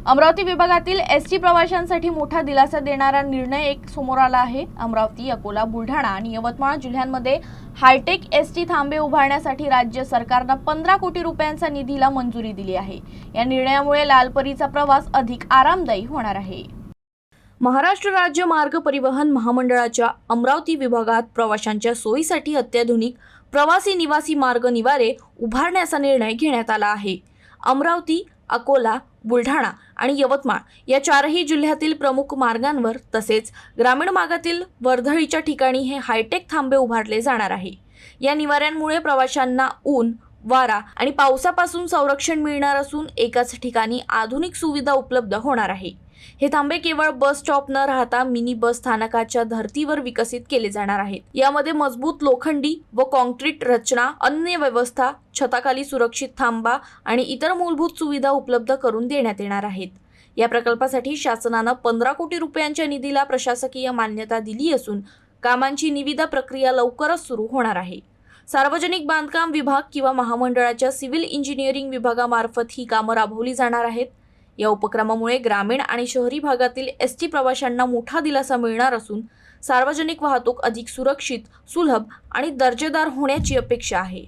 अमरावती विभागातील एसटी प्रवाशांसाठी मोठा दिलासा देणारा निर्णय एक समोर आला आहे। अमरावती, अकोला, बुलढाणा आणि यवतमाळ जिल्ह्यांमध्ये हायटेक एसटी थांबे उभारण्यासाठी राज्य सरकारने 15 कोटी रुपयांचा निधीला मंजुरी दिली आहे। या निर्णयामुळे लालपरीचा प्रवास अधिक आरामदायी होणार आहे। महाराष्ट्र राज्य मार्ग परिवहन महामंडळाच्या अमरावती विभागात प्रवाशांच्या सोयीसाठी अत्याधुनिक प्रवासी निवासी मार्ग निवारे उभारण्याचा निर्णय घेण्यात आला आहे। अमरावती, अकोला, बुलढाणा आणि यवतमाळ या चारही जिल्ह्यातील प्रमुख मार्गांवर तसेच ग्रामीण भागातील वर्दळीच्या ठिकाणी हे हायटेक थांबे उभारले जाणार आहे। या निवाऱ्यांमुळे प्रवाशांना ऊन, वारा आणि पावसापासून संरक्षण मिळणार असून एकाच ठिकाणी आधुनिक सुविधा उपलब्ध होणार आहे। हे थांबे केवळ बस स्टॉप न राहता मिनी बस स्थानकाच्या धर्तीवर विकसित केले जाणार आहेत। यामध्ये मजबूत लोखंडी व कॉन्क्रीट रचना, अन्य व्यवस्था, छताखाली सुरक्षित थांबा आणि इतर मूलभूत सुविधा उपलब्ध करून देण्यात येणार आहेत। या प्रकल्पासाठी शासनाने 15 कोटी रुपयांच्या निधीला प्रशासकीय मान्यता दिली असून कामांची निविदा प्रक्रिया लवकरच सुरू होणार आहे। सार्वजनिक बांधकाम विभाग किंवा महामंडळाच्या सिव्हिल इंजिनिअरिंग विभागामार्फत ही कामं राबवली जाणार आहेत। या उपक्रमामुळे ग्रामीण आणि शहरी भागातील एसटी प्रवाशांना मोठा दिलासा मिळणार असून सार्वजनिक वाहतूक अधिक सुरक्षित, सुलभ आणि दर्जेदार होण्याची अपेक्षा आहे।